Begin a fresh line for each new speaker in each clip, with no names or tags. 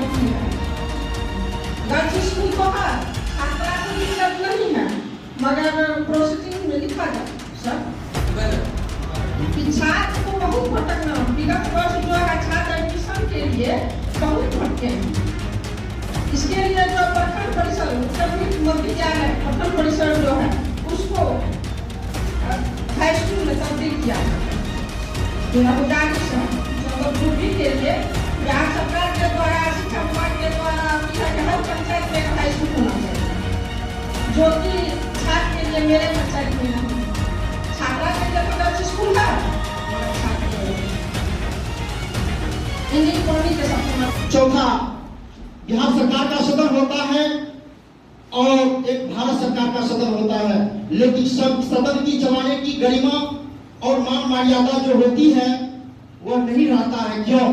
बढ़ती है। Girls school को है, छात्रा को दिक्कत नहीं है, मगर प्रोसीडिंग में लिखा जाए सर कि छात्र को बहुत भटकना। विगत वर्ष जो है छात्र एडमिशन के लिए बहुत भटके हैं। इसके लिए जो प्रखंड परिषद उत्तर विद्यालय प्रखंड परिषद जो है उसको हाई स्कूल में तब्दील किया मेरा गुजारिश है ग्रुपी के लिए बिहार सरकार के द्वारा शिक्षा विभाग के द्वारा हर पंचायत में हाई स्कूल होना चाहिए, जो कि छात्र के लिए मेरे पंचायत में नहीं, छात्रा के लिए तो स्कूल है।
चौथा, बिहार सरकार का सदन होता है और एक भारत सरकार का सदन होता है, लेकिन सब सदन की चलाने की गरिमा और मान मर्यादा जो होती है वह नहीं रहता है। क्यों?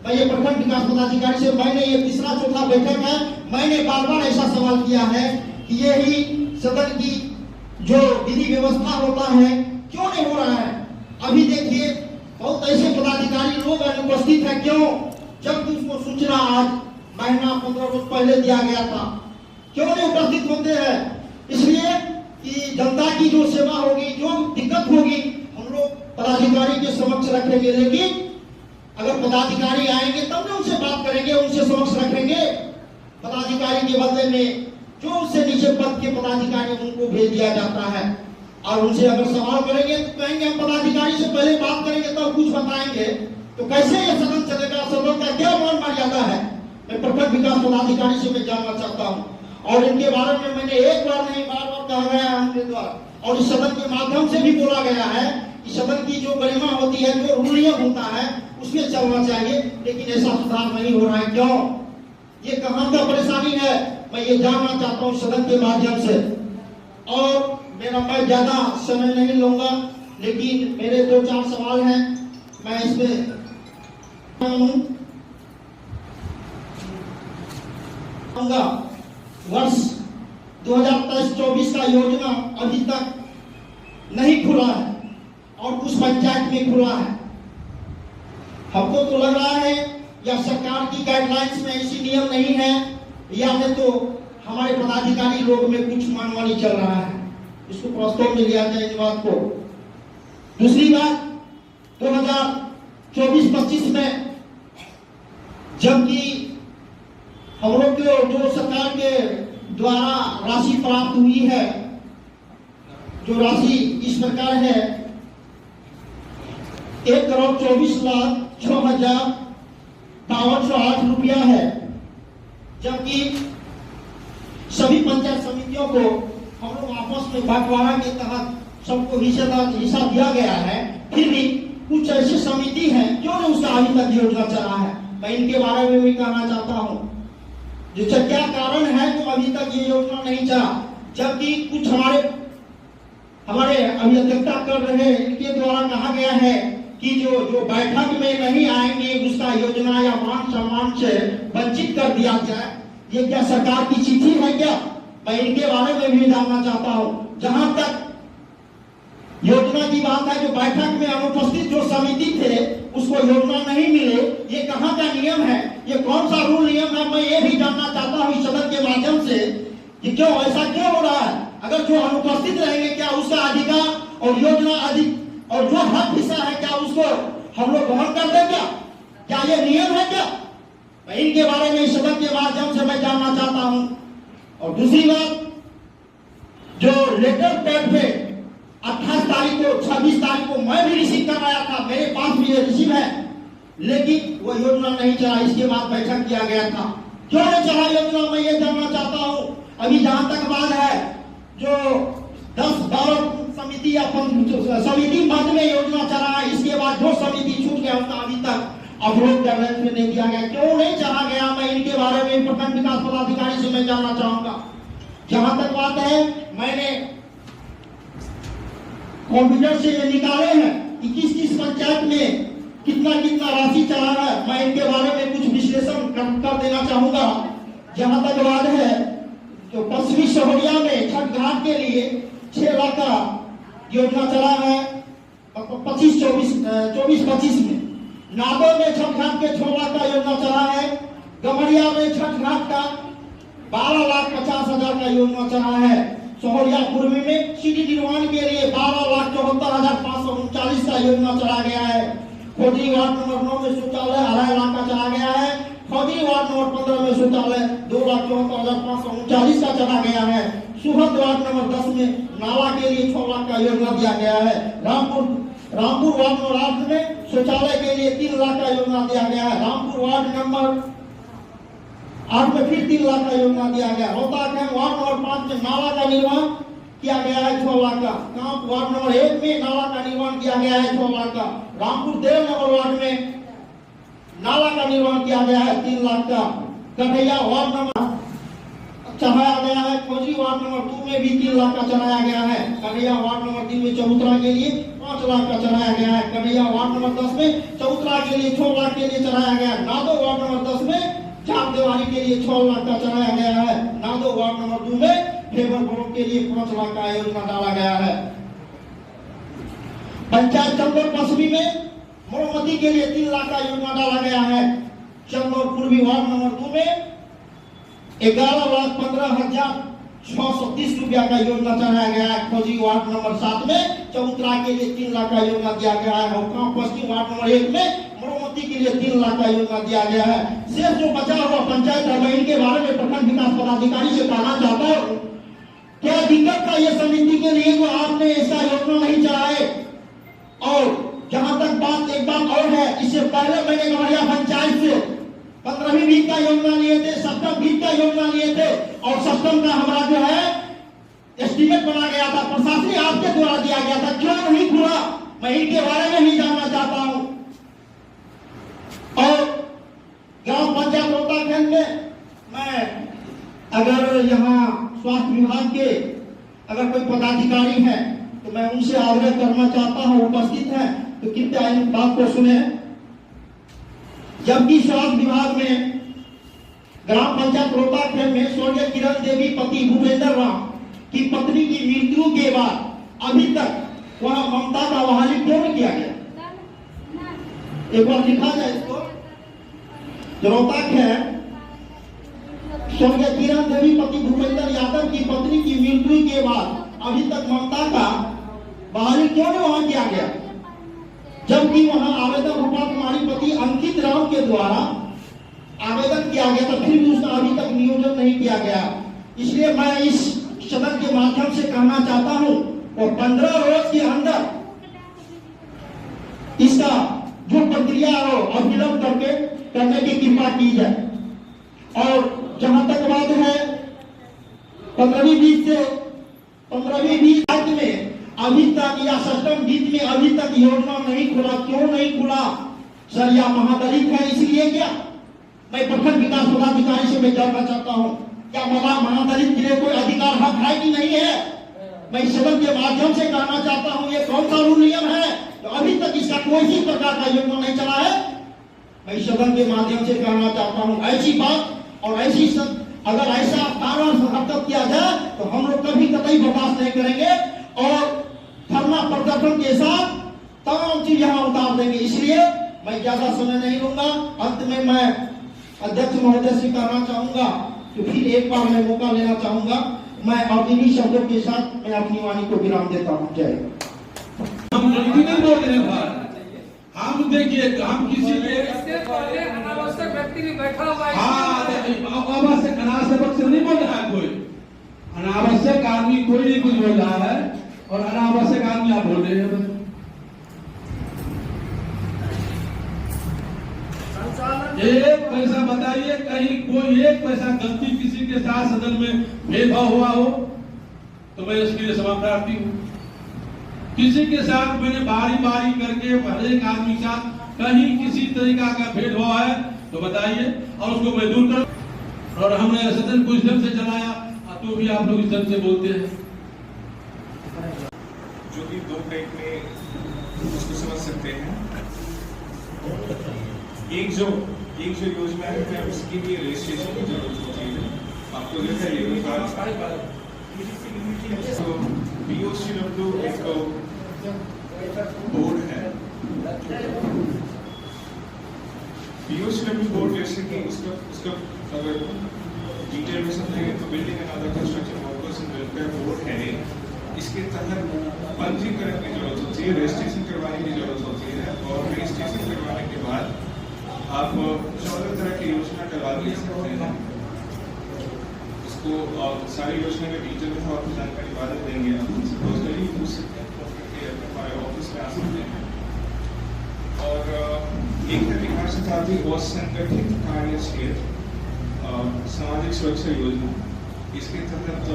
मैं ये प्रखंड विकास पदाधिकारी से मैंने ये तीसरा चौथा बैठक है, मैंने बार बार ऐसा सवाल किया है कि यही सदन की जो विधि व्यवस्था होता है क्यों नहीं हो रहा है। अभी देखिए बहुत ऐसे पदाधिकारी लोग अनुपस्थित है। क्यों? जबकि उसको सूचना आज महीना 15 रोज पहले दिया गया था, क्यों नहीं उपस्थित होते हैं? इसलिए कि जनता की जो सेवा होगी, जो दिक्कत होगी, हम लोग पदाधिकारी के समक्ष रखेंगे। लेकिन अगर पदाधिकारी आएंगे तब ना उनसे बात करेंगे, उनसे समक्ष रखेंगे। पदाधिकारी के बदले में जो उससे नीचे पद के पदाधिकारी उनको भेज दिया जाता है और उनसे अगर सवाल करेंगे तो कहेंगे हम पदाधिकारी से पहले बात करेंगे तब कुछ बताएंगे। तो कैसे ये सदन चलेगा? सदन का क्या मान मर्यादा है? मैं प्रखंड विकास पदाधिकारी से मैं जानना चाहता हूँ और इनके बारे में मैंने एक बार नहीं बार बार कहा गया है उनके द्वारा और इस सदन के माध्यम से भी बोला गया है कि सदन की जो गरिमा होती है, जो रूल नियम होता है उसमें चलना चाहिए, लेकिन ऐसा सुधार नहीं हो रहा है। क्यों? ये कहाँ का परेशानी है? मैं ये जानना चाहता हूँ सदन के माध्यम से। और मैं ज्यादा समय नहीं लूंगा, लेकिन मेरे 2-4 सवाल हैं, मैं इसमें वर्ष 2023-24 का योजना अभी तक नहीं खुला है और कुछ पंचायत में खुला है। हमको तो लग रहा है या सरकार की गाइडलाइंस में ऐसी नियम नहीं है या नहीं तो हमारे पदाधिकारी लोग में कुछ मनमानी चल रहा है। इसको प्रस्ताव में लिया जाए इस बात को। दूसरी बात, 2024-25 में जबकि हम लोग को जो सरकार के द्वारा राशि प्राप्त हुई है, जो राशि इस प्रकार है 1,24,06,508 रुपया है, जबकि सभी पंचायत समितियों को हम लोग आपस में बंटवारा के तहत सबको हिस्सा दिया गया है। फिर भी कुछ ऐसी समिति है क्यों नहीं उसका अभी तक योजना चला है? मैं इनके बारे में भी कहना चाहता हूँ जो क्या कारण है जो अभी तक ये योजना नहीं चला, जबकि कुछ हमारे अभियंता कर रहे हैं, इनके द्वारा कहा गया है कि जो बैठक में नहीं आएंगे उसका योजना या मान सम्मान से वंचित कर दिया जाए। ये क्या सरकार की चिट्ठी है क्या? मैं इनके बारे में भी जानना चाहता हूँ। जहां तक योजना की बात है, जो बैठक में अनुपस्थित जो समिति थे उसको योजना नहीं मिले, ये कहाँ का नियम है? ये कौन सा रूल नियम है? मैं ये भी जानना चाहता हूँ इस सदन के माध्यम से कि क्यों ऐसा क्यों हो रहा है? अगर जो अनुपस्थित रहेंगे क्या उसका अधिकार और योजना अधिक और जो हक हिस्सा है क्या उसको हम लोग ग्रहण कर दें क्या ये नियम है क्या? मैं इनके बारे में इस सदन के माध्यम से मैं जानना चाहता हूँ। और दूसरी बात, जो लेटर पैड पे 28 तारीख को 26 तारीख को मैं भी रिसीव करवाया था, मेरे पास भी ये रिसीव है, लेकिन वो योजना नहीं चला। इसके बाद बैठक किया गया था, क्यों नहीं चला योजना? मैं ये जानना चाहता हूँ। अभी जहां तक बात है जो 10-12 समिति या समिति मध्य में योजना चला है, इसके बाद जो समिति छूट गया उसका अभी तक अपलोड करने में नहीं दिया गया, क्यों नहीं चला गया? मैं इनके बारे में प्रखंड विकास पदाधिकारी से मैं जानना चाहूंगा। जहां तक बात है, मैंने कंप्यूटर से ये निकाले हैं कि किस पंचायत में कितना राशि चला है। मैं इनके बारे में कुछ विश्लेषण कर देना चाहूंगा। जहां तक बात है, जो पश्चिमी सहोरिया में छठ घाट के लिए 6 लाख का योजना चला है 24-25 में। नागौर में छठ घाट के 6 लाख का योजना चला है गमरिया में छठ घाट का 12,50,000 का योजना चला है। सोहरिया पूर्वी में सीढ़ी निर्माण के लिए 12,74,539 का योजना चला गया है। खोदरी वार्ड नंबर 9 में शौचालय 2.5 लाख का चला गया है। खोदरी वार्ड नंबर 15 में शौचालय 2,74,539 का चला गया है। सुहद वार्ड नंबर 10 में नाला के लिए 6 लाख का योजना दिया गया है। रामपुर वार्ड नंबर 8 में शौचालय के लिए 3 लाख का योजना दिया गया है। रामपुर वार्ड नंबर 8 में फिर 3 लाख का योजना दिया गया। रोहतास वार्ड नंबर 5 में नाला का निर्माण किया गया है 6 लाख का। कांप वार्ड नंबर 1 में नाला का निर्माण किया गया है 6 लाख का। रामपुर देव नगर वार्ड में नाला का निर्माण किया गया है 3 लाख का। कन्हैया वार्ड नंबर चढ़ाया गया है। खोजी वार्ड नंबर 2 में भी 3 लाख का चढ़ाया गया है। कन्हैया वार्ड नंबर 3 में चबूतरा के लिए 5 लाख का चढ़ाया गया है। कन्हैया वार्ड नंबर 10 में चबूतरा के लिए 6 लाख के लिए चढ़ाया गया है। नादो वार्ड नंबर 10 में चार दीवारी के लिए 6 लाख का चढ़ाया गया है। नादो वार्ड नंबर 2 में फेवर ब्लॉक के लिए 5 लाख का योजना डाला गया है। पंचायत चंदौर पश्चिमी में मरम्मती के लिए 3 लाख का योजना डाला गया है। चंदौर पूर्वी वार्ड नंबर 2 में 11,15,630 रुपया का योजना चढ़ाया गया है। खोजी वार्ड नंबर 7 में चबूतरा के लिए 3 लाख का योजना दिया गया है। और पश्चिम वार्ड नंबर 1 में मरम्मती के लिए 3 लाख का योजना दिया गया है। शेष जो बचा हुआ पंचायत है इनके बारे में प्रखंड विकास पदाधिकारी से कहना चाहता हूँ, क्या दिक्कत था ये समिति के लिए जो आपने ऐसा योजना नहीं चलाए। और जहां तक बात एक बात और है, इससे पहले मैंने गमरिया पंचायत से 15वीं बीज का योजना लिए थे, 7वीं बीज का योजना लिए थे। और 7वीं का हमारा जो है एस्टीमेट बना गया था, प्रशासनिक आपके द्वारा दिया गया था, क्यों नहीं खुला मैं इनके बारे में ही जानना चाहता हूं। और ग्राम पंचायत रोहताखंड में मैं अगर यहाँ स्वास्थ्य विभाग के अगर कोई पदाधिकारी है तो मैं उनसे आग्रह करना चाहता हूं, उपस्थित है तो कृपया इन बात को सुने। जबकि स्वास्थ्य विभाग में ग्राम पंचायत रोहताखंड में स्वर्गीय किरण देवी पति भूपेंद्र राम की पत्नी की मृत्यु के बाद अभी तक वहां ममता का बहाली क्यों नहीं किया गया। एक बार लिखा जाए इसको। रोहताखंड स्वर्गीय किरण देवी पति भूपेंद्र यादव की पत्नी की मृत्यु के बाद अभी तक ममता का बहाली क्यों नहीं वहां किया गया, जबकि वहां आवेदन रूपा कुमारी पति अंकित राम के द्वारा आवेदन किया गया था, फिर भी उसका अभी तक नियोजन नहीं किया गया। इसलिए मैं इस सदन के माध्यम से कहना चाहता हूं और 15 रोज के अंदर इसका जो प्रक्रिया हो अविलंब करने की कृपा की जाए। और जहां तक बात है 15वीं बीज में अभी तक या 7वीं बीज में अभी तक योजना नहीं खुला, क्यों नहीं खुला सर? या महादलित है इसलिए क्या? मैं प्रखंड विकास पदाधिकारी से मैं जानना चाहता हूं, क्या महादलित के लिए कोई अधिकार हक है कि नहीं है? मैं सदन के माध्यम से कहना चाहता हूं, ये कौन सा रूल नियम है तो अभी तक इसका कोई भी प्रकार का योजना नहीं चला है। मैं सदन के माध्यम से कहना चाहता हूं ऐसी बात और ऐसी अगर ऐसा कारण हरकत किया जाए तो हम लोग कभी कतई बर्दाश्त नहीं करेंगे और धरना प्रदर्शन के साथ तमाम चीज यहाँ उतार देंगे। इसलिए मैं ज्यादा समय नहीं लूंगा। अंत में मैं अध्यक्ष महोदय से कहना चाहूंगा कि फिर एक बार मैं मौका लेना चाहूंगा। मैं अब इन्हीं शब्दों के साथ मैं अपनी वाणी को विराम देता हूँ। जय।
हम गलती नहीं बोल रहे हैं। हम देखिए हम किसी के
अनावश्यक व्यक्ति भी बैठा हुआ है।
अनावश्यक अनावश्यक से नहीं बोल रहा है कोई। अनावश्यक आदमी कोई नहीं कुछ बोल रहा है और अनावश्यक आदमी आप बोल रहे हैं। एक पैसा बताइए, कहीं कोई एक पैसा गलती किसी के साथ सदन में भेदभाव हुआ हो तो मैं इसके लिए क्षमा प्रार्थी हूँ। किसी के साथ मैंने बारी बारी करके हर एक आदमी के साथ कहीं किसी तरीका का भेदभाव है तो बताइए और उसको मैं दूर कर। और हमने सदन कुछ ढंग से चलाया तो भी आप लोग इस ढंग से बोलते हैं
जो कि 2 टाइप में उसको समझ सकते हैं। एक जो योजना है उसके लिए रजिस्ट्रेशन की जरूरत होती है। आपको देखा है लेबर कार्ड तो BOCW एक बोर्ड है POCW बोर्ड जैसे कि उसका अगर डिटेल में समझेंगे तो building and other construction workers and welfare board है, इसके तहत पंजीकरण की जरूरत होती है, रजिस्ट्रेशन करवाने की जरूरत होती है, और रजिस्ट्रेशन करवाने के बाद आप 14 तरह की योजना करवा ले सकते हैं। इसको सारी योजना के डिटेल में आपको जानकारी बाद में देंगे, आप पर्सनली पूछ सकते हैं, फोन करके हमारे ऑफिस में आ सकते हैं। और एक है बिहार सरकार की असंगठित कार्य क्षेत्र सामाजिक सुरक्षा योजना। इसके तहत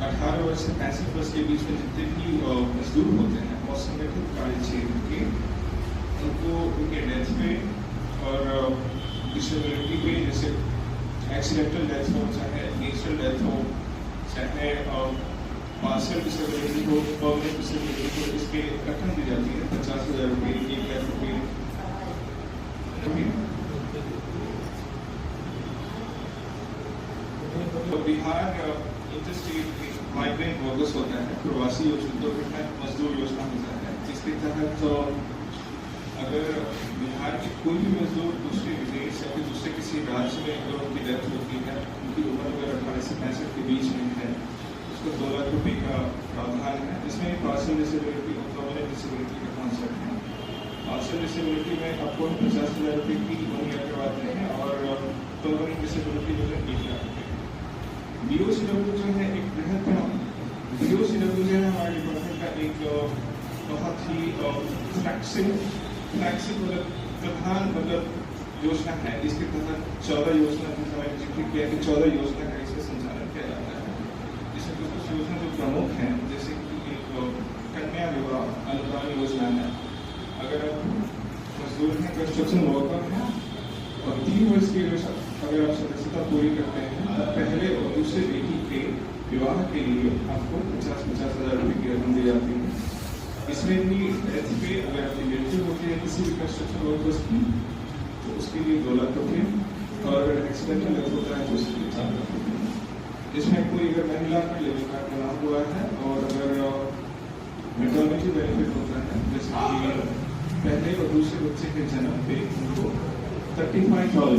18 वर्ष से 65 वर्ष के बीच में जितने भी मजदूर होते हैं असंगठित कार्य क्षेत्र के, उनको उनके डेथ पे और डिसेबिलिटी पे, जैसे एक्सीडेंटल डेथ हो, चाहे नेचुरल डेथ हो, चाहे पार्शियल डिसेबिलिटी हो, परमानेंट डिसेबिलिटी हो, इसके रकम दी जाती है 50,000 रुपये, 1 लाख रुपये। तो बिहार इंटरस्टेट माइग्रेंट वर्कर्स होता है, प्रवासी योजना, मजदूर योजना होता है, जिसके तहत अगर बिहार के कोई भी मजदूर दूसरे विदेश या फिर दूसरे किसी राज्य में अगर उनकी डेथ होती है, उनकी उम्र अगर 18 से 65 के बीच में है, उसको 2 लाख रुपये का प्रावधान है। इसमें पार्शियल डिसेबिलिटी और परमानेंट डिसेबिलिटी का कॉन्सेप्ट है। पार्शियल डिसेबिलिटी में आपको 50,000 रुपये की मुहैया करवाते हैं, और परमानेंट डिसेबिलिटी जो है 1 लाख रुपये। BOCW जो है एक बृहद BOCW जो है हमारे डिपार्टमेंट का एक बहुत ही फ्लैक्सिबल प्रधान योजना है। इसके तहत 14 योजना हमारे जिक्र किया कि 14 योजना का इसका संचालन किया जाता है। इसमें कुछ योजना जो प्रमुख हैं, जैसे कि एक कन्या विवाह अनुदान योजना है। अगर आप मजदूर हैं, कंस्ट्रक्शन वर्कर हैं और 3 वर्ष की अगर आप सदस्यता पूरी करते हैं, पहले और दूसरे बेटी के विवाह के लिए आपको 50,000 रुपये की रकम दी जाती है। इसमें भी डेथ पे अगर आपकी मृत्यु होती है किसी भी कंस्ट्रक्शन वर्कर्स की, तो उसके लिए 2 लाख रुपये, और अगर एक्सीडेंटल डेथ होता है तो उसके लिए 4 लाख रुपये। इसमें कोई अगर महिला का लेबर कार्ड बना हुआ है और अगर मेटर्निटी बेनिफिट होता है, जैसे कि पहले और दूसरे बच्चे के जन्म पे उनको 35,000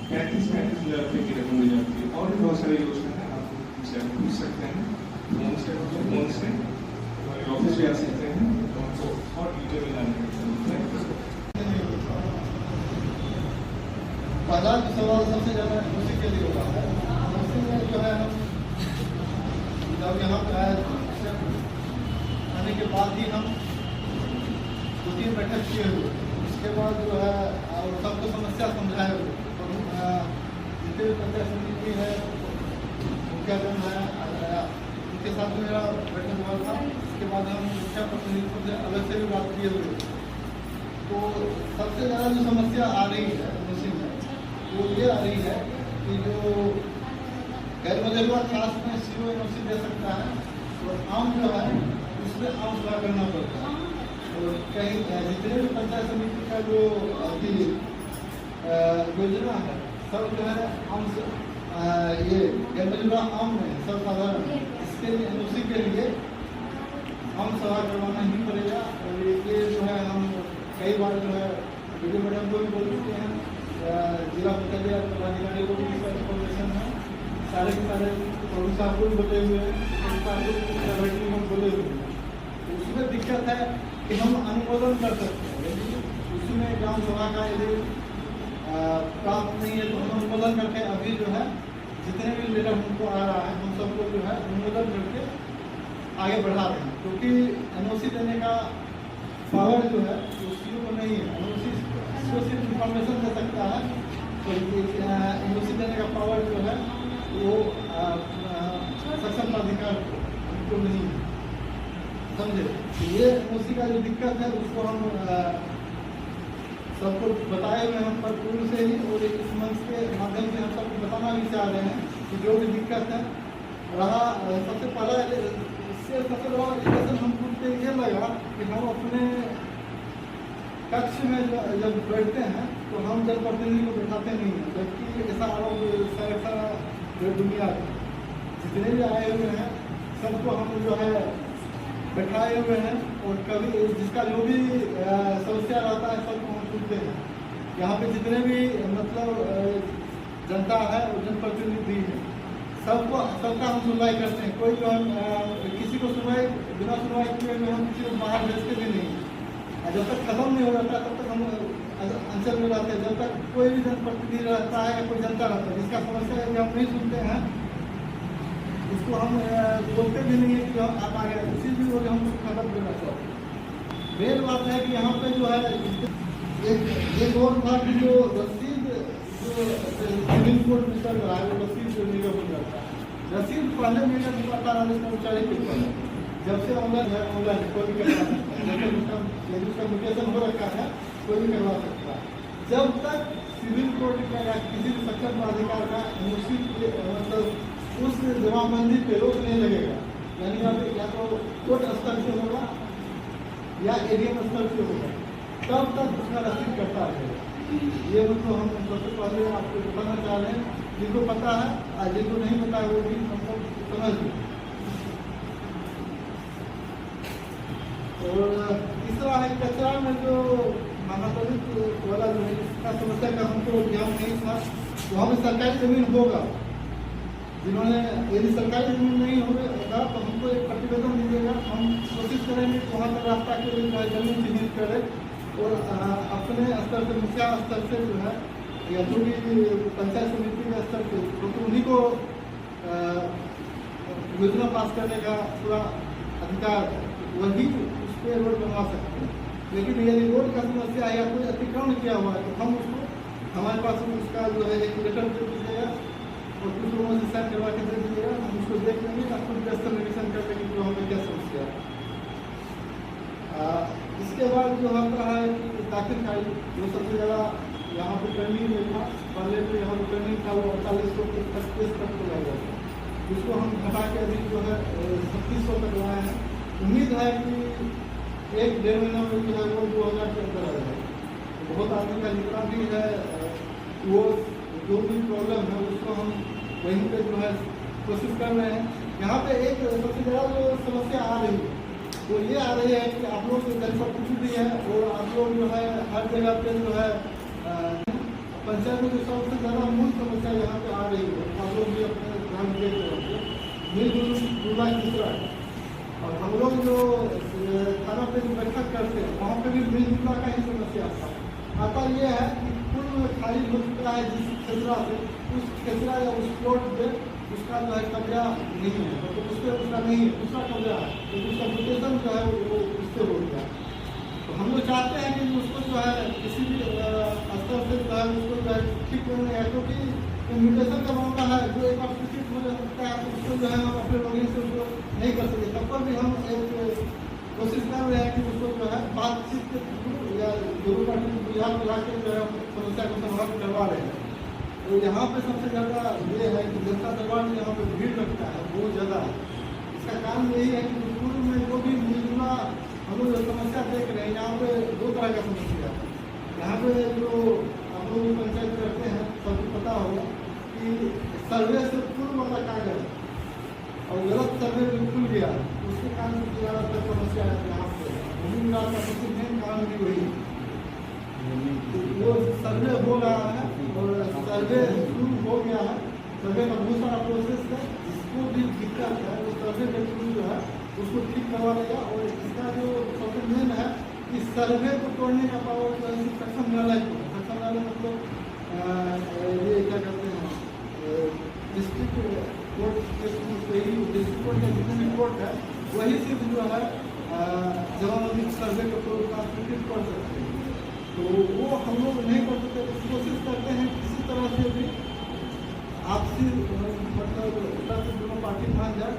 रुपये की रकम दी जाती है। और भी बहुत सारी योजना है, आप उनसे पूछ सकते हैं, फोन से ऑफिस भी आ सकते हैं, तो और डिटेल जानने
पहला सवाल सबसे ज़्यादा उसी के लिए होता है। उसी में जो है हम जब यहाँ पे आने के बाद ही हम 2-3 बैठक किए हुए, उसके बाद जो है और सबको समस्या समझाए हुए, तो जितने भी पंचायत समिति है मुखिया जन है, उनके साथ मेरा बैठक हुआ था। उसके बाद हम मुखिया प्रतिनिधित्व से अलग से भी बात किए हुए। तो सबसे ज़्यादा जो समस्या आ रही है उसी में, वो ये आ रही है कि जो गैर मजदूर खास में CO NOC दे सकता है, और आम जो है उसमें आम सुधार करना पड़ता है। तो कहीं जितने भी पंचायत समिति का जो योजना है, सब जो है आम ये गैर मजदूर आम में सब साधारण, इसके लिए NOC के लिए हम सभा करवाना ही पड़ेगा। और ये जो है हम कई बार जो है वीडियो मैडम को भी बोल चुके हैं, जिला मुख्यालय पदाधिकारी को भी इसका इन्फॉर्मेशन है, सारे के सारे प्रभु साहब को भी बोले हुए हैं, हम बोले हुए हैं। तो उसमें दिक्कत है कि हम अनुमोदन कर सकते हैं, लेकिन उसमें ग्राम सभा का यदि प्राप्त नहीं है तो हम अनुमोदन करके अभी जो है जितने भी लेटर हमको आ रहा है, हम सबको जो है अनुमोदन करके आगे बढ़ा रहे हैं। क्योंकि NOC देने का पावर जो है वो CO को नहीं है। NOC को सिर्फ इंफॉर्मेशन दे सकता है, तो NOC देने का पावर जो है वो सक्षम प्राधिकार को नहीं है, समझे। तो ये NOC का जो दिक्कत है उसको हम सबको बताए हुए हम पर पूर्व से ही, और इस मंच के माध्यम से हम सबको बताना भी चाह रहे हैं कि जो भी दिक्कत है रहा, सबसे पहला इससे सबसे बड़ा एजुकेशन हमको ये लगा कि हम अपने कक्ष में जब बैठते हैं तो हम जनप्रतिनिधि को बैठाते नहीं हैं, जबकि ऐसा आरोप दुनिया जितने भी आए हुए हैं सबको हम जो है बैठाए हुए हैं, और कभी जिसका जो भी समस्या रहता है सबको हम सुनते हैं।
यहाँ पे जितने भी मतलब जनता है और जनप्रतिनिधि है, सबका हम सुनवाई करते हैं। कोई जो हम किसी को सुनवाई बिना सुनवाई किए हुए हम किसी को बाहर भेजते भी नहीं। और जब तक खत्म नहीं हो जाता तब तक हम अंचल में रहते हैं। जब तक कोई भी जनप्रतिनिधि रहता है या कोई जनता रहता है जिसका समस्या है हम नहीं सुनते हैं, उसको हम बोलते भी नहीं है कि आप आ गए, उसी भी वजह हम खत्म करना चाहते हैं। मेन बात है कि यहाँ पे जो है एक और था कि जो रसीद जो सिविल कोर्ट में चल रहा है वो रसीद जो निगम हो जाता है। रसीद पहले निगम हुआ था राजस्व कर्मचारी के ऊपर, जब से ऑनलाइन है ऑनलाइन कोई भी करवा सकता है, जब उसका म्यूटेशन हो रखा है कोई भी करवा सकता है। जब तक सिविल कोर्ट का या किसी भी सक्षम प्राधिकार का मतलब उस जमाबंदी पे रोक नहीं लगेगा, यानी या तो कोर्ट स्तर से होगा या एडीएम स्तर से होगा, तब तक उसका रसीद करता रहेगा। ये मतलब हम सबसे पहले आपको बताना चाह रहे हैं, जिनको पता है और जिनको नहीं पता है वो भी मतलब समझ लें। और तीसरा है कचरा में जो महापलित वाला जो है इसका समस्या का हमको ध्यान नहीं था। वहाँ में सरकारी जमीन होगा, जिन्होंने यदि सरकारी जमीन नहीं होगा तो हमको एक प्रतिवेदन दीजिएगा, हम कोशिश करेंगे कि वहाँ का रास्ता के लिए जमीन चिन्हित करें और अपने स्तर से मुखिया स्तर से जो है या जो भी पंचायत समिति के स्तर से, क्योंकि उन्हीं को योजना पास करने का पूरा अधिकार, वही उस पर रोड बनवा सकते हैं। लेकिन यदि रोड का समस्या है या कोई अतिक्रमण किया हुआ है तो हम उसको, हमारे पास उसका जो है एक लेटर दे दीजिएगा और कुछ लोगों से साइन करवा के दे दीजिएगा, हम उसको देख लेंगे, आपको बेहतर निरीक्षण कर लेंगे कि वहाँ पर क्या समस्या है। इसके बाद जो आता है दाखिल खाई, जो सबसे ज़्यादा यहाँ पर टर्निंग में था, पहले तो यहाँ पर टर्निंग था वो 4800 तक तक तो लग जाता, जिसको हम घटा के अभी जो है 3600 तक लाए हैं। उम्मीद है कि 1-1.5 महीना में जो है वो 2000 के अंदर आ जाएगा। बहुत आदमी का जितना भी है वो जो भी प्रॉब्लम है उसको हम वहीं पे जो है कोशिश कर रहे हैं। यहाँ पे एक सबसे ज़्यादा जो समस्या आ रही है वो ये आ रही है कि आप लोग जनप्रतिनिधि है और आप लोग जो है हर जगह पे जो है पंचायत में जो सबसे ज़्यादा मूल समस्या यहाँ पे आ रही है, आप लोग भी अपने ध्यान देख रहे होंगे, मिलजुल जुला दूसरा है। और हम लोग जो थाना पे जो बैठक करते हैं वहाँ पे भी मिलजुला का ही समस्या आता ये है कि पूर्व खाली हो चुका है जिस खेसरा से, उस खेसरा या उस प्लॉट पे उसका जो है कब्जा नहीं है, तो उस पर उसका नहीं है, दूसरा कब्जा है, तो उसका म्यूटेशन जो है वो उससे हो गया। तो हम लोग चाहते हैं कि उसको जो है किसी भी स्तर से जो है उसको जो है ठीक करना है, क्योंकि म्यूटेशन का मामला है जो एक बार सूचित हो सकता है तो उसको जो है हम अपने लॉगिन से उसको नहीं कर सकते। तब पर भी हम एक कोशिश कर रहे हैं कि उसको जो है बातचीत के थ्रू या दोनों पार्टी बुझाव मिला के जो है समस्या को समाप्त करवा रहे हैं। तो यहाँ पे सबसे ज़्यादा ये है कि जनता दरबार में यहाँ पे भीड़ लगता है बहुत ज़्यादा। इसका कारण यही है कि पूर्व में जो भी मिलजुला हम लोग समस्या देख रहे हैं, यहाँ पे 2 तरह का समस्या है। यहाँ पे जो हम लोग पंचायत करते हैं सबको पता होगा कि सर्वे से पूर्व वाला कागज और गलत सर्वे में खुल गया, उसके कारण सबसे ज़्यादातर समस्या है यहाँ पे। भूमि का सबसे मेन कारण भी वही वो सर्वे हो रहा है और सर्वे शुरू हो गया है। सर्वे का बहुत सारा प्रोसेस है, जिसको भी दिक्कत है वो सर्वे के थ्रू जो है उसको ठीक करवा देगा। और इसका जो सबसे मेन है कि सर्वे को तोड़ने का पावर जो है सक्षम न्यायालय को, सक्षम न्यायालय मतलब ये क्या कहते हैं डिस्ट्रिक्ट कोर्ट के थ्रू से ही, डिस्ट्रिक्ट कोर्ट का जितने भी कोर्ट है वही सिर्फ जो है जमाबंदी सर्वे को तोड़ ट्रांसमिट कर सकते हैं। तो वो हम लोग नहीं कर सकते, कोशिश करते हैं किसी तरह से भी आपसी मतलब दोनों पार्टी मान जाए।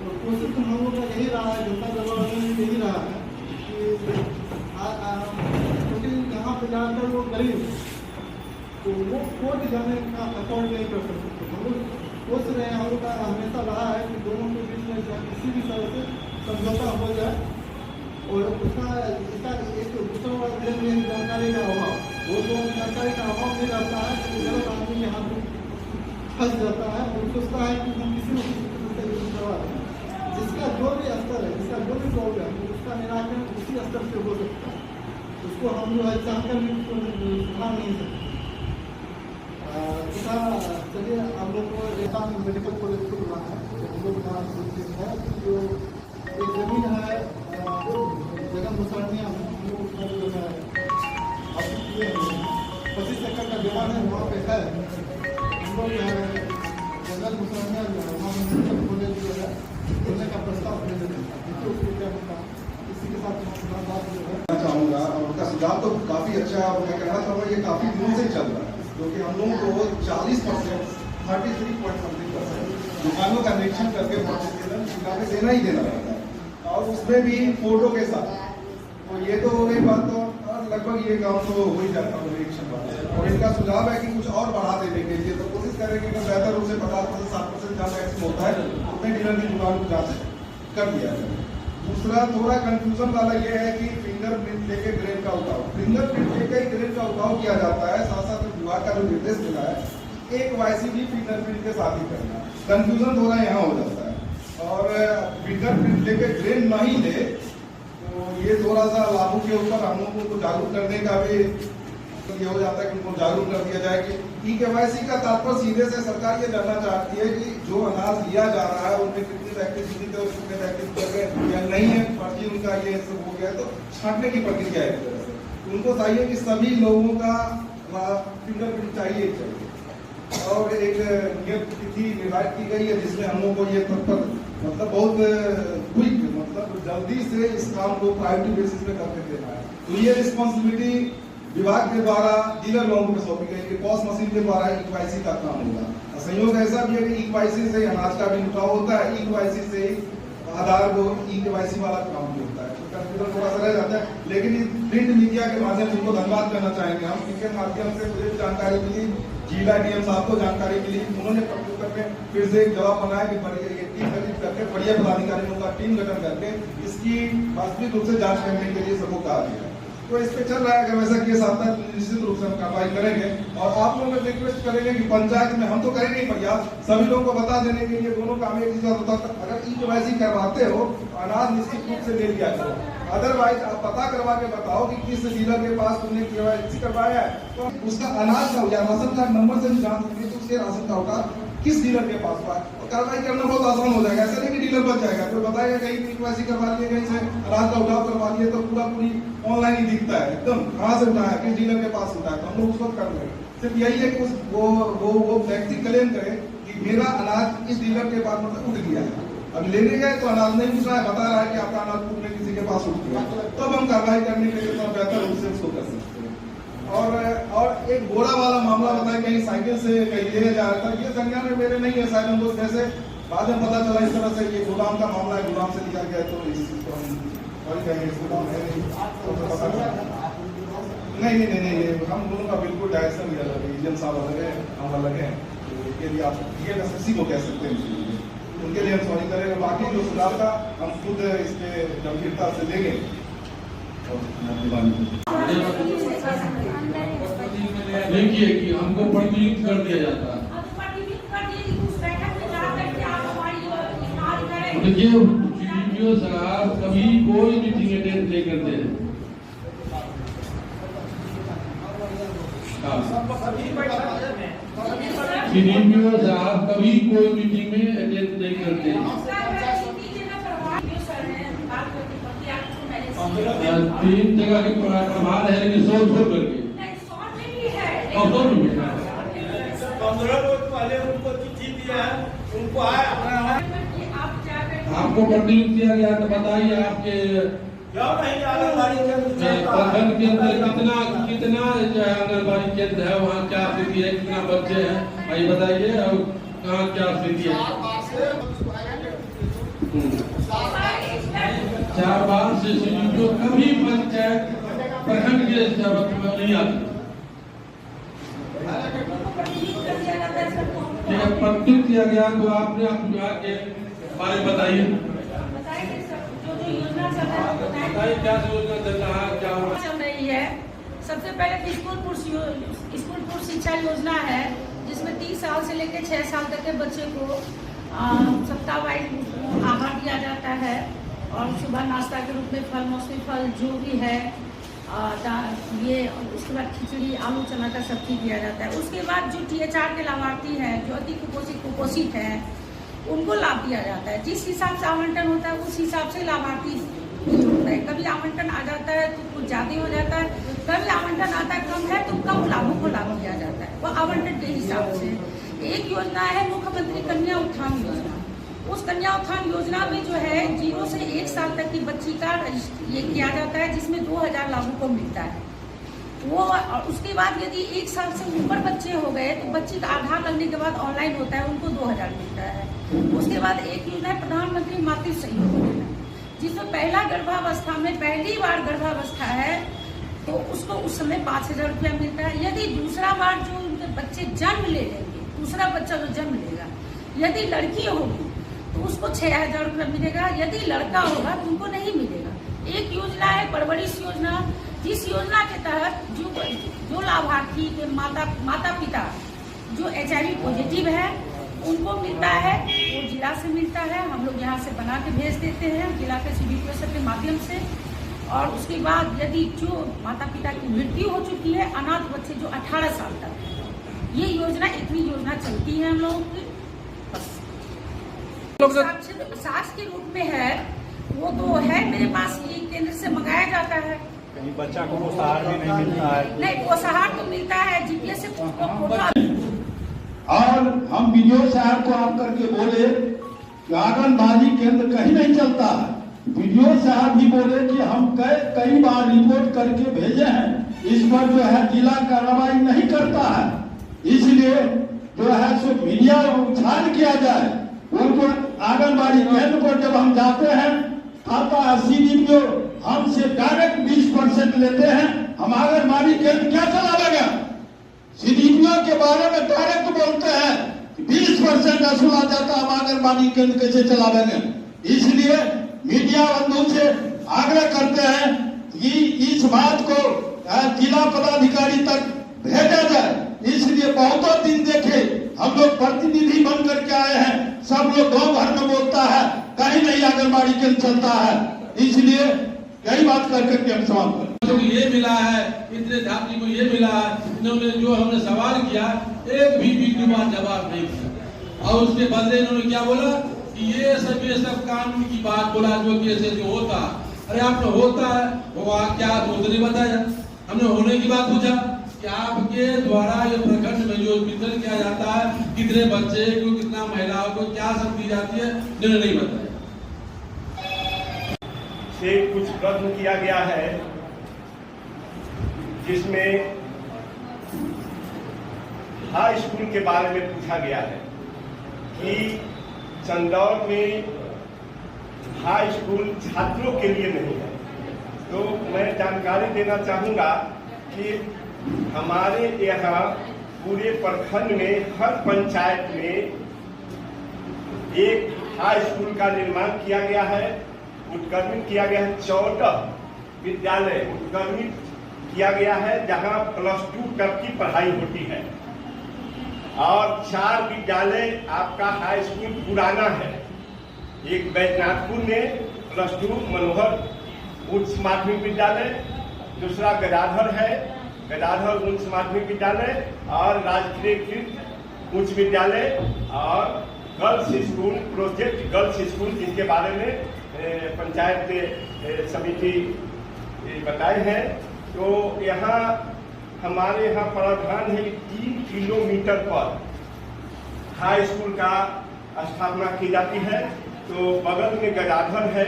तो कोशिश हम लोगों का यही रहा है, जनता दरबार में यही रहा है कि क्योंकि यहाँ पे ज़्यादातर लोग गरीब, तो वो कोर्ट जाने का अफोर्ड नहीं कर सकते। हम लोग सोच रहे हैं, हम लोग का हमेशा रहा है कि दोनों के बीच में किसी भी तरह से समझौता हो जाए। और उसका इसका एक दूसरा जानकारी का अभाव, वो जो जानकारी का अभाव नहीं रहता है तो गलत आदमी के हाथ में फंस जाता है और सोचता है कि हम किसी न किसी तरह से यूज करवा रहे हैं। जिसका जो भी स्तर है, जिसका जो भी प्रॉब्लम है उसका निराकरण उसी स्तर से हो सकता है। उसको हम जो है चाहकर भी सुधार नहीं सकते। चलिए हम लोग को रेखा मेडिकल कॉलेज को बुलाना है। हम लोग यहाँ है जो एक जमीन है जगह मुसरनिया में, हम लोग उसमें जो है 25 एकड़ का जगह है, वहाँ पे है हम लोग जो है जंगल मुसरनिया जो है वहाँ मेडिकल कॉलेज जो है खोलने का प्रस्ताव दे देते हैं। उसको क्या होता है, इसी के साथ बात जो है
चाहूँगा, और उनका सुझाव तो काफ़ी अच्छा है। और मैं कहना चाहूँगा ये काफ़ी दिनों से चल रहा है, क्योंकि हम लोगों को 40% 33.something% दुकानों का निरीक्षण करके दुकानें देना ही देना रहता है, और उसमें भी फोटो के साथ। तो ये तो हो गई बात, तो लगभग ये काम तो हो ही जाता है निरीक्षण वाला। और इनका सुझाव है कि कुछ और बढ़ा देने के लिए तो कोशिश करेंगे कि बेहतर रूप से 50% 60% जहाँ मैक्सिमम होता है उतने डीलर की दुकान को जांच कर दिया जाए। दूसरा थोड़ा कंफ्यूजन वाला ये है कि फिंगरप्रिंट लेके ग्रेन का उठाव, फिंगरप्रिंट लेके ग्रेन का उठाव किया जाता है। साथ साथ विभाग का जो निर्देश मिला है एक YC भी फिंगरप्रिंट के साथ ही करना। कंफ्यूजन थोड़ा यहाँ हो जाता है, और फिंगरप्रिंट लेके ग्रेन नहीं ले तो ये थोड़ा सा लागू के ऊपर हम लोगों को जागरूक करने का भी ये हो जाता है कि उनको जागरूक कर दिया जाए कि E-KYC का तात्पर्य सीधे से सरकार ये जानना चाहती है कि जो अनाज लिया जा रहा है उनमें कितनी व्यक्ति जीवित है, कितने व्यक्ति कर गए या नहीं है, फर्जी उनका ये सब हो गया, तो छांटने की प्रक्रिया है। एक तरह से उनको चाहिए कि सभी लोगों का फिंगरप्रिंट चाहिए। और एक नियत तिथि निर्धारित की गई है जिसमें हम लोग को ये तत्पर मतलब बहुत क्विक मतलब जल्दी से इस काम को प्रायोरिटी बेसिस पे करके देना है। तो ये रिस्पॉन्सिबिलिटी विभाग के द्वारा डीलर लोगों को सौंपी गई कि पॉस मशीन के द्वारा E-KYC का काम होगा। संयोग ऐसा भी है कि E-KYC से अनाज का भी उठाव होता है, E-KYC से आधार को E-KYC वाला काम भी होता है। तो कंफ्यूजन थोड़ा सा रह जाता है, लेकिन प्रिंट मीडिया के माध्यम से उनको धन्यवाद करना चाहेंगे हम। इनके माध्यम से मुझे जानकारी मिली, जिला DM साहब को जानकारी मिली, उन्होंने कंप्यूटर में फिर से एक जवाब बनाया कि टीम गठित करके बढ़िया पदाधिकारियों का टीम गठन करके इसकी वास्तविक रूप से जांच करने के लिए सबको कहा गया। तो इस पे चल रहा है, अगर वैसा केस आता है तो निश्चित रूप से हम कार्रवाई करेंगे। और आप लोगों में रिक्वेस्ट करेंगे कि पंचायत में हम तो करेंगे प्रयास सभी लोगों को बता देने के लिए दोनों काम एक साथ होता है। अगर E-KYC करवाते हो अनाज निश्चित रूप से ले लिया करो, अदरवाइज आप पता करवा के बताओ कि किस डीलर के पास तुमने KYC करवाया है, तो उसका अनाज का या राशन कार्ड नंबर से भी जान सकते तो उसके राशन कार्ड का किस डीलर के पास हुआ है, और कार्रवाई करना बहुत आसान हो जाएगा। ऐसा नहीं कि डीलर बच जाएगा, कोई बताएगा कहीं E-KYC करवा लिए, कहीं से अनाज का उठाव करवा लिए, तो पूरी ऑनलाइन ही दिखता है एकदम कहाँ से उठाया, किस डीलर के पास उठाया, तो हम लोग उस वक्त कर रहे हैं। सिर्फ यही है कि वो व्यक्ति क्लेम करे कि मेरा अनाज इस डीलर के पास मतलब उठ गया है। अब लेने गए तो अनाज नहीं उठ रहा है, बता रहा है कि आपका अनाज पूर्ण किसी के पास उठ गया, तब हम कार्रवाई करने के लिए थोड़ा बेहतर रूप से उसको कर सकते हैं। और एक बोरा वाला मामला बताया, कहीं साइकिल से कहीं ले जा रहा था, ये संज्ञान में मेरे नहीं है, शायद हम लोग जैसे बाद में पता चला इस तरह से ये गोदाम का मामला है, गोदाम से लिया गया, तो इस चीज को हम गोदाम है नहीं, हम दोनों का बिल्कुल डायरेक्शन अलग है, एजेंट साहब अलग है, हम अलग हैं, तो इसके लिए आप ये किसी को कह सकते हैं, उनके लिए हम सॉरी करेंगे। बाकी जो सुधार था हम खुद इसके गंभीरता से लेंगे।
देखिए कि हमको प्रतिनियुक्त कर दिया जाता है। देखिए CDPO साहब कभी कोई मीटिंग अटेंड नहीं करते हैं। CDPO साहब कभी कोई मीटिंग में अटेंड नहीं करते हैं। 3 जगह के प्रभार है, लेकिन 100 करके
15 रोज पहले उनको चिट्ठी दिया है, उनको आया
आपको प्रतिनियुक्त किया गया, तो बताइए आपके प्रखंड के अंदर कितना जो है आंगनबाड़ी केंद्र है, वहाँ क्या स्थिति है, कितना बच्चे हैं, भाई बताइए, और कहाँ क्या स्थिति है। 4 बार से CDPO कभी पंचायत प्रखंड के नहीं आते। प्रतिनियुक्त किया गया, तो आपने अपने विभाग के बारे में बताइए, क्या योजना चल रहा है, क्या
चल रही है। सबसे पहले तो स्कूल शिक्षा योजना है, जिसमें 30 साल से लेकर 6 साल तक के बच्चे को सप्ताह वाइज आहार दिया जाता है, और सुबह नाश्ता के रूप में फल, मौसमी फल जो भी है, ये उसके बाद खिचड़ी आलू चना का सब्जी दिया जाता है। उसके बाद जो THR के लाभार्थी हैं, जो अति कुपोषित हैं, उनको लाभ दिया जाता है। जिस हिसाब से आवंटन होता है उस हिसाब से लाभार्थी होता है। कभी आवंटन आ जाता है तो कुछ ज़्यादा हो जाता है, कभी आवंटन आता है कम है तो कम लाभों को लाभ दिया जाता है, वो आवंटन के हिसाब से। एक योजना है मुख्यमंत्री कन्या उत्थान योजना। उस कन्या उत्थान योजना में जो है 0 से 1 साल तक की बच्ची का ये किया जाता है, जिसमें 2000 लाभों को मिलता है। वो उसके बाद यदि 1 साल से ऊपर बच्चे हो गए तो बच्ची का आधार लगने के बाद ऑनलाइन होता है, उनको 2000 मिलता है। उसके बाद एक योजना है प्रधानमंत्री मातृ सहयोग योजना, जिसमें पहला गर्भावस्था में पहली बार गर्भावस्था है तो उसको उस समय 5000 रुपया मिलता है। यदि दूसरा बार जो उनके बच्चे जन्म ले लेंगे, दूसरा बच्चा जो जन्म लेगा, यदि लड़की होगी तो उसको 6000 रुपया मिलेगा, यदि लड़का होगा तो उनको नहीं मिलेगा। एक योजना है परवरिश योजना, जिस योजना के तहत जो लाभार्थी के माता पिता जो HIV पॉजिटिव है उनको मिलता है, वो जिला से मिलता है, हम लोग यहाँ से बना के भेज देते हैं जिला के CDPO के माध्यम से। और उसके बाद यदि जो माता पिता की मृत्यु हो चुकी है, अनाथ बच्चे जो 18 साल तक है, ये योजना इतनी योजना चलती है हम लोगों की। सास के रूप में है वो तो है मेरे पास, ये केंद्र से मंगाया जाता है।
कहीं बच्चा को पोषाहार भी नहीं मिलता है?
नहीं, पोषाहार तो मिलता है, GPS से
और हम वीडियो साहब को आप करके बोले कि आंगनबाड़ी केंद्र कहीं नहीं चलता है। वीडियो साहब भी बोले कि हम कई बार रिपोर्ट करके भेजे हैं, इस पर जो है जिला कार्रवाई नहीं करता है, इसलिए जो है सो मीडिया उछाल किया जाए। उनको आंगनबाड़ी केंद्र पर जब हम जाते हैं आता है CDPO हमसे डायरेक्ट 20% लेते हैं, हम आंगनबाड़ी केंद्र क्या चला लेगा? CDPO के बारे में डायरेक्ट बोलते हैं 20% वसूला जाता, हम आंगनबाड़ी केंद्र कैसे चलावेंगे? इसलिए मीडिया बंधु से आग्रह करते हैं कि इस बात को जिला पदाधिकारी तक भेजा जाए। इसलिए बहुतों दिन देखे हम लोग प्रतिनिधि बन करके आए हैं, सब लोग गांव भर में बोलता है कहीं नहीं आंगनबाड़ी केंद्र चलता है, इसलिए यही बात करके हम समाप्त करें। ये मिला है, इतने छात्री को ये मिला है, इन्होंने जो हमने सवाल किया एक भी बार जवाब नहीं दिया। और उसके बदले इन्होंने क्या बोला कि ये सब कानून की बात बोला जो कि ऐसे जो होता। अरे आपने होता है वो क्या तो नहीं बताया, हमने होने की बात पूछा कि आपके द्वारा ये प्रखंड में जो वितरण किया जाता है कितने बच्चे को, कितना महिलाओं को क्या सब दी जाती है, इन्होंने नहीं बताया।
से कुछ प्रश्न किया गया है जिसमें हाई स्कूल के बारे में पूछा गया है कि चंदौर में हाई स्कूल छात्रों के लिए नहीं है। तो मैं जानकारी देना चाहूँगा कि हमारे यहाँ पूरे प्रखंड में हर पंचायत में एक हाई स्कूल का निर्माण किया गया है, उत्क्रमित किया गया है। 14 विद्यालय उत्क्रमित किया गया है जहाँ +2 तक की पढ़ाई होती है, और 4 विद्यालय आपका हाई स्कूल पुराना है। एक बैजनाथपुर में +2 मनोहर उच्च माध्यमिक विद्यालय, दूसरा गदाधर है, गदाधर उच्च माध्यमिक विद्यालय, और राजकीयकृत उच्च विद्यालय, और girls school, project girls school, जिसके बारे में पंचायत समिति बताए हैं। तो यहाँ हमारे यहाँ प्रावधान है 3 किलोमीटर पर हाई स्कूल का स्थापना की जाती है। तो बगल में गदाधर है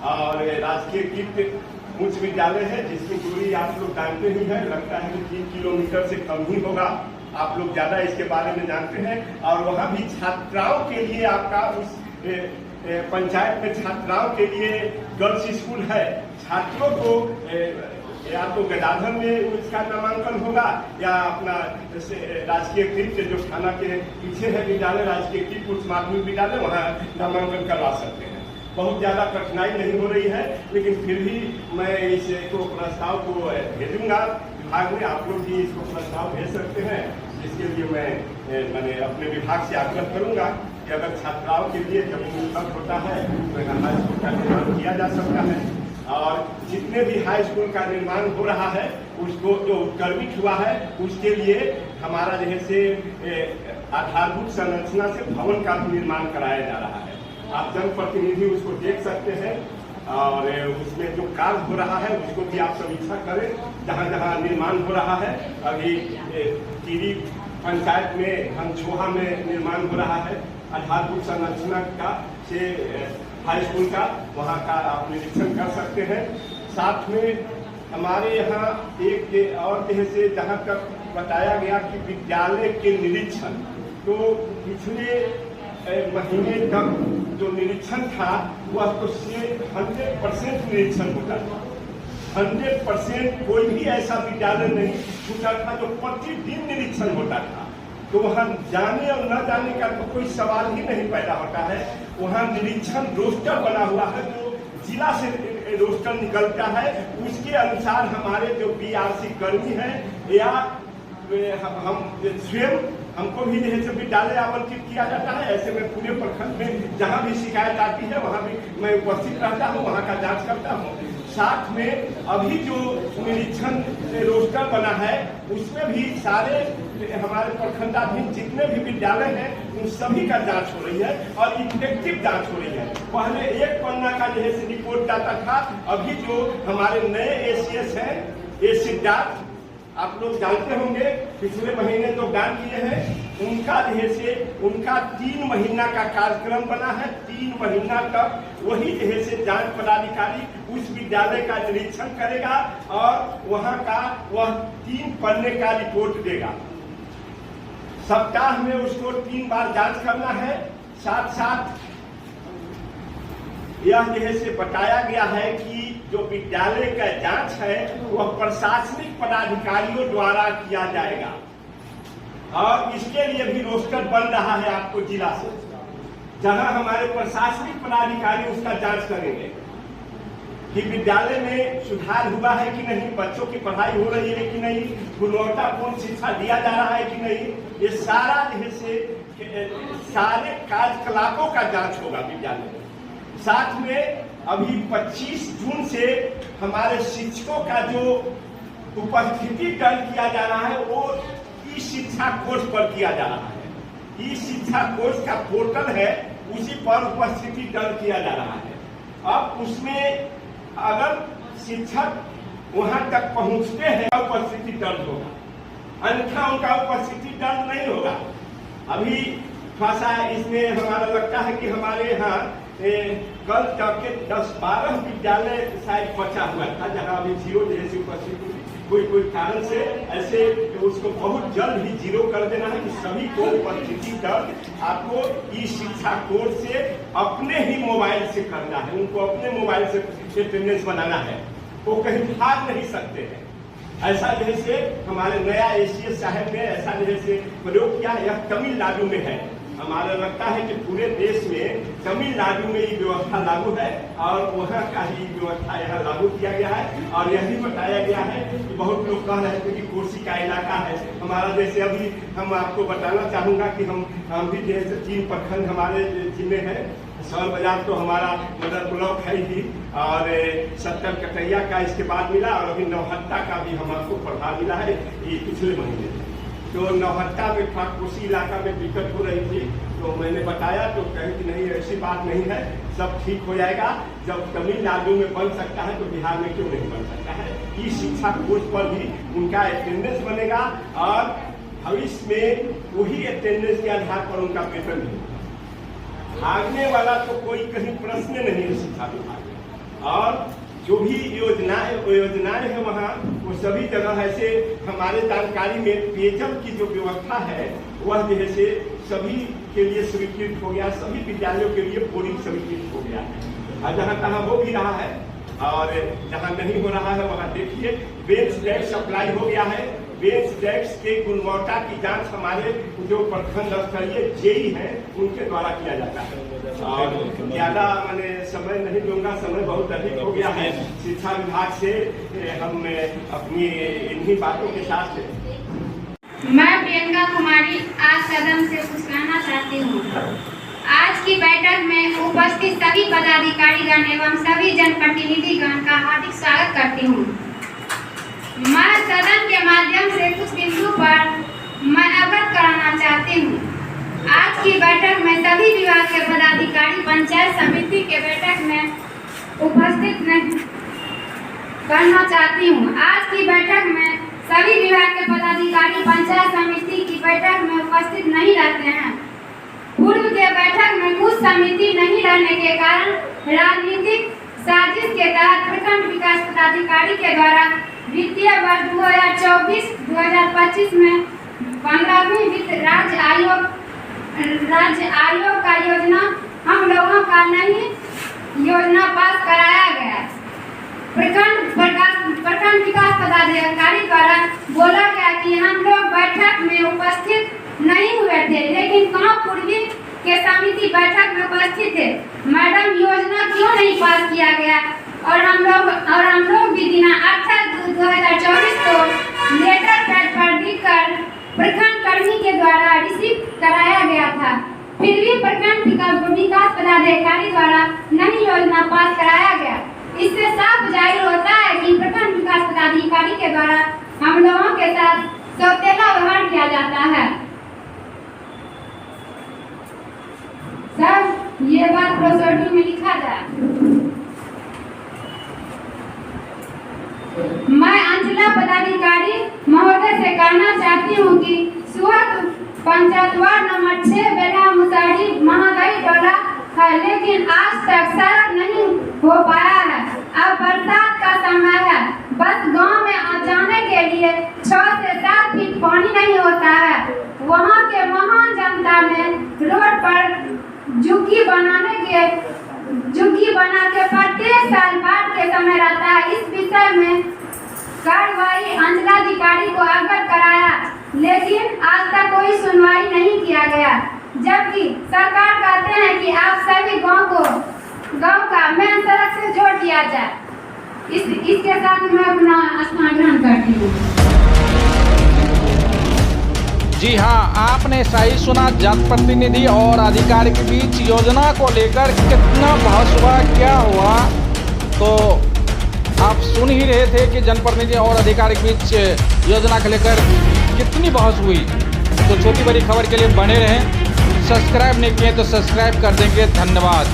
और राजकीयकृत उच्च विद्यालय है, जिसकी दूरी आप लोग जानते ही हैं, लगता है कि 3 किलोमीटर से कम ही होगा। आप लोग ज्यादा इसके बारे में जानते हैं। और वहाँ भी छात्राओं के लिए आपका उस पंचायत में छात्राओं के लिए गर्ल्स स्कूल है। छात्रों को या तो गदाधर में उसका नामांकन होगा या अपना राजकीयकृत जो थाना के पीछे है विद्यालय, राजकीयकृत उच्च माध्यमिक विद्यालय, वहाँ नामांकन करवा सकते हैं। बहुत ज़्यादा कठिनाई नहीं हो रही है, लेकिन फिर भी मैं इसको प्रस्ताव को भेजूंगा विभाग में। आप लोग भी इसको प्रस्ताव भेज सकते हैं, जिसके लिए मैंने अपने विभाग से आग्रह करूंगा कि अगर छात्राओं के लिए जब उपलब्ध होता है तो यहाँ हाई स्कूल का निर्माण किया जा सकता है। और जितने भी हाई स्कूल का निर्माण हो रहा है उसको जो उत्क्रमित हुआ है उसके लिए हमारा जैसे आधारभूत संरचना से भवन का भी निर्माण कराया जा रहा है। आप जनप्रतिनिधि उसको देख सकते हैं और उसमें जो कार्य हो रहा है उसको भी आप समीक्षा करें। जहाँ जहाँ निर्माण हो रहा है, अभी टीरी पंचायत में हमछोहा में निर्माण हो रहा है आधारभूत संरचना का से हाई स्कूल का, वहाँ का आप निरीक्षण कर सकते हैं। साथ में हमारे यहाँ एक और जैसे जहाँ तक बताया गया कि विद्यालय के निरीक्षण, तो पिछले महीने तक जो निरीक्षण था वह तो 100% निरीक्षण होता था। 100% कोई भी ऐसा विद्यालय नहीं छूटा था जो प्रतिदिन निरीक्षण होता था। तो वहाँ जाने और न जाने का तो कोई सवाल ही नहीं पैदा होता है। वहाँ निरीक्षण रोस्टर बना हुआ है, जो जिला से रोस्टर निकलता है, उसके अनुसार हमारे जो बीआरसी कर्मी हैं या हम स्वयं, हमको भी जैसे विद्यालय आवंटित किया जाता है, ऐसे में पूरे प्रखंड में जहाँ भी शिकायत आती है वहाँ भी मैं उपस्थित रहता हूँ, वहाँ का जांच करता हूँ। साथ में अभी जो निरीक्षण रोस्टर बना है उसमें भी सारे हमारे प्रखंडाधीन जितने भी विद्यालय हैं उन सभी का जांच हो रही है और इफेक्टिव जांच हो रही है। पहले एक पन्ना का जैसे रिपोर्ट जाता था, अभी जो हमारे नए एसीएस हैं, एसीडाट, आप लोग जानते होंगे पिछले महीने जो दान किए हैं उनका जैसे उनका 3 महीना का कार्यक्रम बना है। 3 महीना तक वही जैसे जांच पदाधिकारी उस विद्यालय का निरीक्षण करेगा और वहां का वह 3 पन्ने का रिपोर्ट देगा। सप्ताह में उसको 3 बार जांच करना है। साथ साथ यह जैसे बताया गया है कि जो विद्यालय का जांच है वह प्रशासनिक पदाधिकारियों द्वारा किया जाएगा और इसके लिए भी रोस्टर बन रहा है आपको जिला से, जहां हमारे प्रशासनिक पदाधिकारी उसका जांच करेंगे कि विद्यालय में सुधार हुआ है कि नहीं, बच्चों की पढ़ाई हो रही है कि नहीं, गुणवत्तापूर्ण शिक्षा दिया जा रहा है कि नहीं। ये सारा जैसे सारे कार्यकलापों का जांच होगा विद्यालय में। साथ में अभी 25 जून से हमारे शिक्षकों का जो उपस्थिति दर्ज किया जा रहा है वो ई शिक्षा कोर्स पर किया जा रहा है। ई शिक्षा कोर्स का पोर्टल है, उसी पर उपस्थिति दर्ज किया जा रहा है। अब उसमें अगर शिक्षक वहां तक पहुंचते हैं उपस्थिति दर्ज होगा, अन्यथा उनका उपस्थिति दर्ज नहीं होगा। अभी थोड़ा सा इसमें हमारा लगता है कि हमारे यहाँ कल तक के 10-12 विद्यालय शायद बचा हुआ था जहाँ अभी 0 जैसी उपस्थिति कोई कारण से, ऐसे उसको बहुत जल्द ही 0 कर देना है कि सभी को उपस्थिति दर्ज आपको ई शिक्षा कोर्स से अपने ही मोबाइल से करना है। उनको अपने मोबाइल से अटेंडेंस बनाना है, वो कहीं भाग नहीं सकते हैं। ऐसा जैसे हमारे नया एसीएस साहब ने ऐसा जैसे प्रयोग किया, यह तमिलनाडु में है। हमारा लगता है कि पूरे देश में तमिलनाडु में ये व्यवस्था लागू है और वहाँ का ही व्यवस्था यहाँ लागू किया गया है। और यह भी बताया गया है कि बहुत लोग कह रहे थे कि कोसी का इलाका है हमारा। जैसे अभी हम आपको बताना चाहूँगा कि हम भी जैसे 3 प्रखंड हमारे जिले हैं। सौर बाजार तो हमारा मदर ब्लॉक है ही, और 70 कटैया का इसके बाद मिला, और अभी नौहट्टा का भी हमको प्रभाव मिला है ये पिछले महीने। तो नौहट्टा में कोसी इलाका में दिक्कत हो रही थी, तो मैंने बताया तो कहे कि नहीं ऐसी बात नहीं है, सब ठीक हो जाएगा। जब तमिलनाडु में बन सकता है तो बिहार में क्यों नहीं बन सकता है। ई शिक्षा कोर्स पर भी उनका अटेंडेंस बनेगा और भविष्य में वही अटेंडेंस के आधार पर उनका वेतन मिलेगा। भागने वाला तो कोई कहीं प्रश्न नहीं है शिक्षा विभाग में। और जो भी योजनाएं है वहाँ वो सभी जगह ऐसे हमारे जानकारी में पेयजल की जो व्यवस्था है वह जैसे सभी के लिए स्वीकृत हो गया, सभी विद्यालयों के लिए बोरिंग स्वीकृत हो गया है। और जहाँ तहाँ हो भी रहा है और जहाँ नहीं हो रहा है वहाँ देखिए बेंच डेस्क सप्लाई हो गया है। बेंच डेस्क के गुणवत्ता की जांच हमारे जो प्रखंड स्तरीय जेई हैं उनके द्वारा किया जाता है। और ज्यादा मैंने समय नहीं लूंगा, समय बहुत अधिक हो गया है। शिक्षा विभाग से हम अपनी इन्हीं बातों के साथ
मैं प्रियंका कुमारी आज सदन से कुछ कहना चाहती हूँ। आज की की बैठक में उपस्थित सभी पदाधिकारीगण एवं सभी जनप्रतिनिधिगण का हार्दिक स्वागत करती हूँ। मैं सदन के माध्यम से कुछ बिंदु पर मैं अवगत कराना चाहती हूँ। आज की बैठक में सभी विभाग के पदाधिकारी पंचायत समिति के बैठक में उपस्थित करना चाहती हूँ। आज की बैठक में सभी विभाग के पदाधिकारी पंचायत समिति की बैठक में उपस्थित नहीं रहते हैं। पूर्व के बैठक में कुछ समिति नहीं रहने के कारण राजनीतिक साजिश के तहत प्रखंड विकास पदाधिकारी के द्वारा वित्तीय वर्ष 2024-2025 में 15वीं वित्त राज्य आयोग का योजना हम लोगों का नई योजना पास कराया गया। प्रखंड विकास पदाधिकारी द्वारा बोला गया कि हम लोग बैठक में उपस्थित नहीं हुए थे, लेकिन कहाँ पूर्वी के समिति बैठक में उपस्थित थे। मैडम योजना क्यों नहीं पास किया गया और हम लोग भी दिनांक 8/2/2024 को लेटर पैड पर लिखकर प्रखंड कर्मी के द्वारा रिसीव कराया गया था। फिर भी प्रखंड विकास पदाधिकारी द्वारा नई योजना पास कराया गया। इससे साफ जाहिर होता है कि प्रखंड विकास पदाधिकारी के द्वारा हम लोगों के साथ सौतेला व्यवहार किया जाता है। सर, ये बात प्रोसीड्यूर में लिखा जाए। मैं अंचला पदाधिकारी महोदय से कहना चाहती हूँ कि सुहत पंचायत वार्ड नंबर 6 बेला मुसाड़ी महादाई डोला है, लेकिन आज तक सड़क नहीं हो पाया है। अब बरसात का समय है, बस गांव में जाने के लिए 6 से 7 फीट पानी नहीं होता है। वहां के महान जनता ने रोड पर झुग्गी बना के प्रत्येक साल बाढ़ के समय रहता है। इस विषय में कार्रवाई अंचलाधिकारी को अवगत कराया, लेकिन आज तक कोई सुनवाई नहीं किया गया। जबकि सरकार कहते हैं कि आप सभी गांव का मेन सड़क से जोड़ दिया जाए। इसके साथ मैं अपना स्थान ग्रहण करती हूँ।
जी हाँ, आपने सही सुना। जनप्रतिनिधि और अधिकारी के बीच योजना को लेकर कितना बहस हुआ, क्या हुआ, तो आप सुन ही रहे थे कि जनप्रतिनिधि और अधिकारी के बीच योजना को लेकर कितनी बहस हुई। तो छोटी बड़ी खबर के लिए बने रहें। सब्सक्राइब नहीं किए तो सब्सक्राइब कर देंगे। धन्यवाद।